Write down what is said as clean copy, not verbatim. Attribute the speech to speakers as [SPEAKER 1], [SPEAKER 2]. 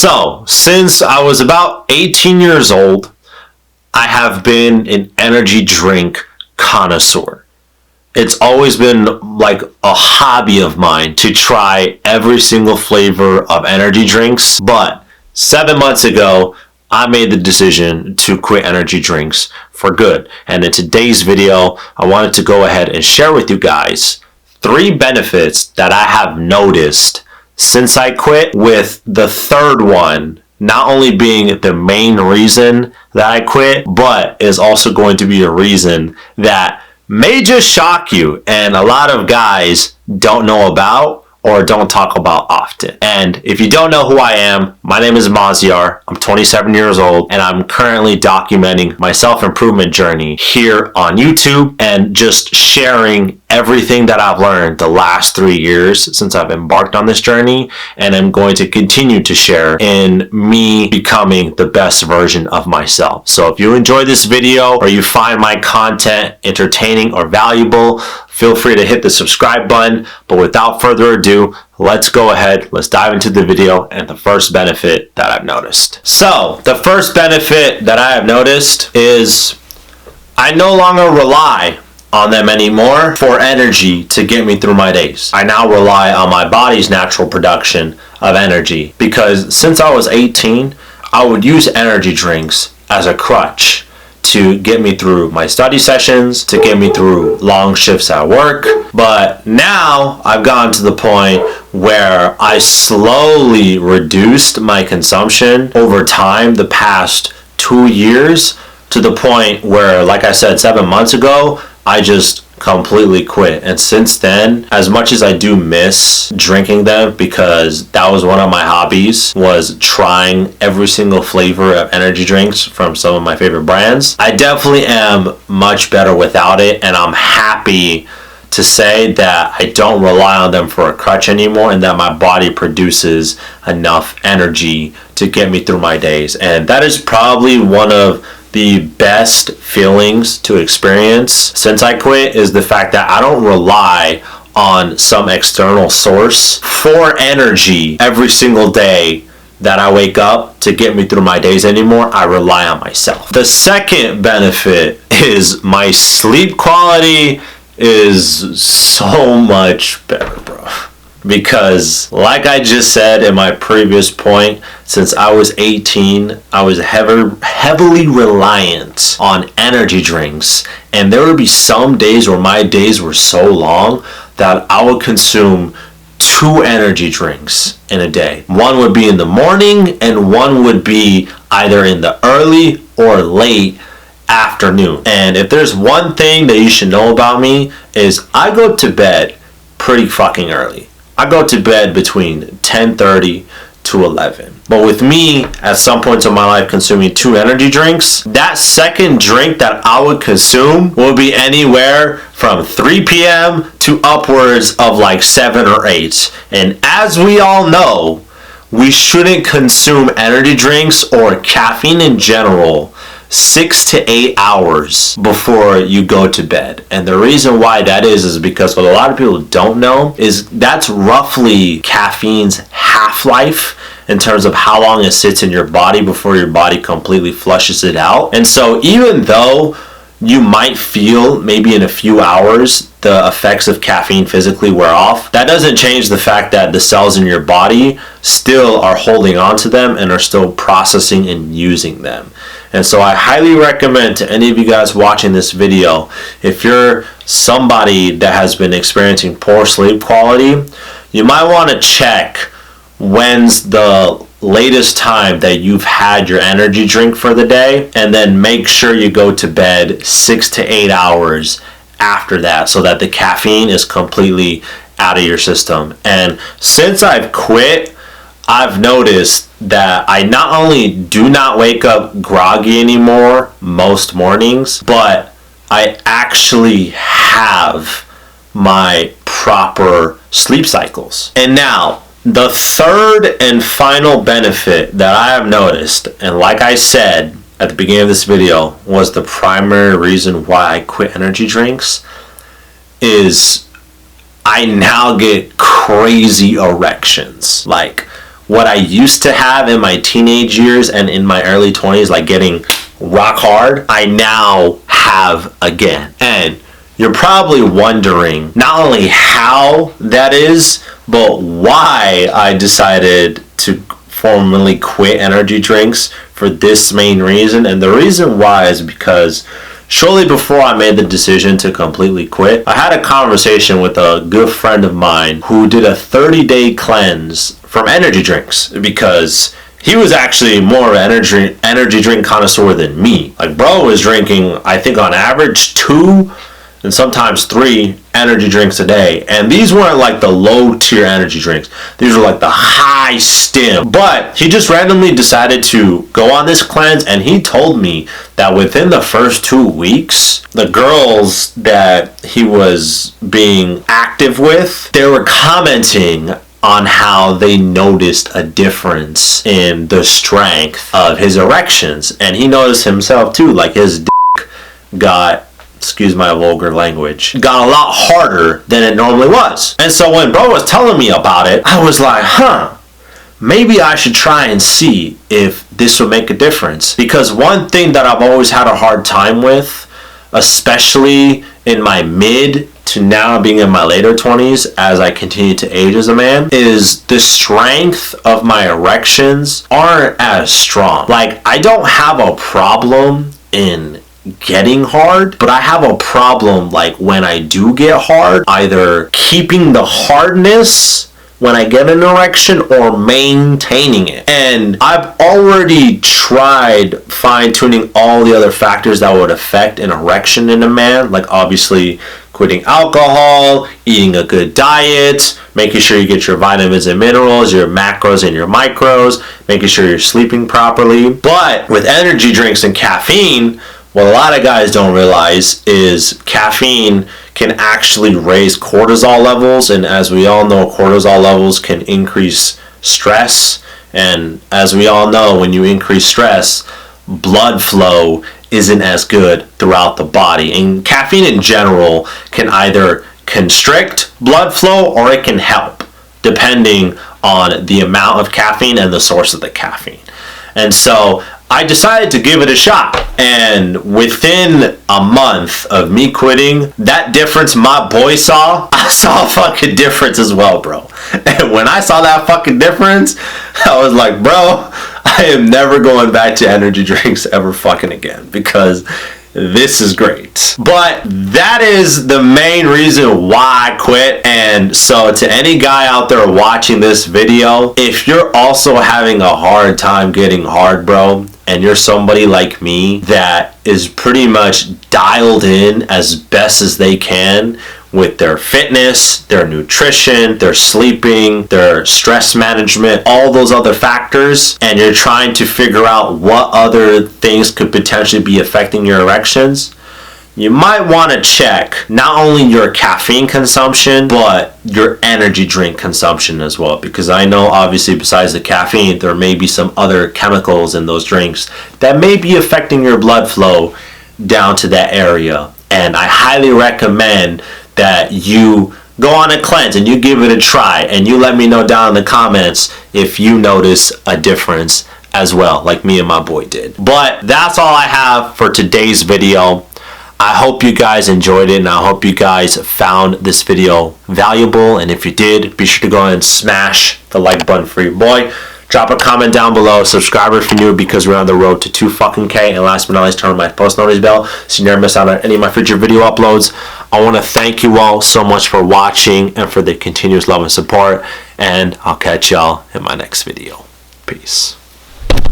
[SPEAKER 1] So, since I was about 18 years old, I have been an energy drink connoisseur. It's always been like a hobby of mine to try every single flavor of energy drinks. But 7 months ago, I made the decision to quit energy drinks for good. And in today's video, I wanted to go ahead and share with you guys 3 benefits that I have noticed since I quit, with the third one not only being the main reason that I quit, but is also going to be a reason that may just shock you and a lot of guys don't know about or don't talk about often. And if you don't know who I am, my name is Maziar. I'm 27 years old and I'm currently documenting my self-improvement journey here on YouTube and just sharing everything that I've learned the last 3 years since I've embarked on this journey, and I'm going to continue to share in me becoming the best version of myself. So if you enjoy this video or you find my content entertaining or valuable, feel free to hit the subscribe button. But without further ado, let's go ahead, let's dive into the video and the first benefit that I've noticed. So the first benefit that I have noticed is I no longer rely on them anymore for energy to get me through my days. I now rely on my body's natural production of energy, because since I was 18, I would use energy drinks as a crutch to get me through my study sessions, to get me through long shifts at work. But now I've gotten to the point where I slowly reduced my consumption over time the past 2 years, to the point where, like I said, 7 months ago, I just completely quit. And since then, as much as I do miss drinking them, because that was one of my hobbies, was trying every single flavor of energy drinks from some of my favorite brands, I definitely am much better without it. And I'm happy to say that I don't rely on them for a crutch anymore, and that my body produces enough energy to get me through my days. And that is probably one of the best feelings to experience since I quit, is the fact that I don't rely on some external source for energy every single day that I wake up to get me through my days anymore. I rely on myself. The second benefit is my sleep quality is so much better, bro. Because like I just said in my previous point, since I was 18, I was heavily reliant on energy drinks. And there would be some days where my days were so long that I would consume 2 energy drinks in a day. One would be in the morning and one would be either in the early or late afternoon. And if there's one thing that you should know about me, is I go to bed pretty fucking early. I go to bed between 10:30 to 11. But with me, at some points in my life, consuming 2 energy drinks, that second drink that I would consume will be anywhere from 3 p.m. to upwards of like 7 or 8. And as we all know, we shouldn't consume energy drinks or caffeine in general 6 to 8 hours before you go to bed. And the reason why that is because what a lot of people don't know is that's roughly caffeine's half-life in terms of how long it sits in your body before your body completely flushes it out. And so even though you might feel maybe in a few hours the effects of caffeine physically wear off, that doesn't change the fact that the cells in your body still are holding on to them and are still processing and using them. And so I highly recommend to any of you guys watching this video, if you're somebody that has been experiencing poor sleep quality, you might want to check when's the latest time that you've had your energy drink for the day, and then make sure you go to bed 6 to 8 hours after that, so that the caffeine is completely out of your system. And since I've quit, I've noticed that I not only do not wake up groggy anymore most mornings, but I actually have my proper sleep cycles. And now, the third and final benefit that I have noticed, and like I said at the beginning of this video, was the primary reason why I quit energy drinks, is I now get crazy erections. Like, what I used to have in my teenage years and in my early 20s, like getting rock hard, I now have again. And you're probably wondering not only how that is, but why I decided to formally quit energy drinks for this main reason. And the reason why is because shortly before I made the decision to completely quit, I had a conversation with a good friend of mine who did a 30-day cleanse from energy drinks, because he was actually more of an energy drink connoisseur than me. Like, bro was drinking, I think on average, 2 and sometimes 3 energy drinks a day. And these weren't like the low tier energy drinks. These were like the high stim. But he just randomly decided to go on this cleanse, and he told me that within the first 2 weeks, the girls that he was being active with, they were commenting on how they noticed a difference in the strength of his erections. And he noticed himself too, like his dick got, excuse my vulgar language, got a lot harder than it normally was. And so when bro was telling me about it, I was like, maybe I should try and see if this would make a difference. Because one thing that I've always had a hard time with, especially in my mid to now being in my later 20s as I continue to age as a man, is the strength of my erections aren't as strong. Like, I don't have a problem in getting hard, but I have a problem, like, when I do get hard, either keeping the hardness when I get an erection or maintaining it. And I've already tried fine-tuning all the other factors that would affect an erection in a man, like obviously quitting alcohol, eating a good diet, making sure you get your vitamins and minerals, your macros and your micros, making sure you're sleeping properly. But with energy drinks and caffeine, what a lot of guys don't realize is caffeine can actually raise cortisol levels, and as we all know, cortisol levels can increase stress, and as we all know, when you increase stress, blood flow isn't as good throughout the body. And caffeine in general can either constrict blood flow or it can help, depending on the amount of caffeine and the source of the caffeine. And so I decided to give it a shot, and within a month of me quitting, that difference my boy saw, I saw a fucking difference as well, bro. And when I saw that fucking difference, I was like, bro, I am never going back to energy drinks ever fucking again, because this is great. But that is the main reason why I quit. And so to any guy out there watching this video, if you're also having a hard time getting hard, bro, and you're somebody like me that is pretty much dialed in as best as they can with their fitness, their nutrition, their sleeping, their stress management, all those other factors, and you're trying to figure out what other things could potentially be affecting your erections, you might want to check not only your caffeine consumption, but your energy drink consumption as well. Because I know obviously besides the caffeine, there may be some other chemicals in those drinks that may be affecting your blood flow down to that area. And I highly recommend that you go on a cleanse and you give it a try, and you let me know down in the comments if you notice a difference as well, like me and my boy did. But that's all I have for today's video. I hope you guys enjoyed it, and I hope you guys found this video valuable. And if you did, be sure to go ahead and smash the like button for your boy. Drop a comment down below. Subscribe if you're new, because we're on the road to 2K. And last but not least, turn on my post notice bell so you never miss out on any of my future video uploads. I want to thank you all so much for watching and for the continuous love and support. And I'll catch y'all in my next video. Peace.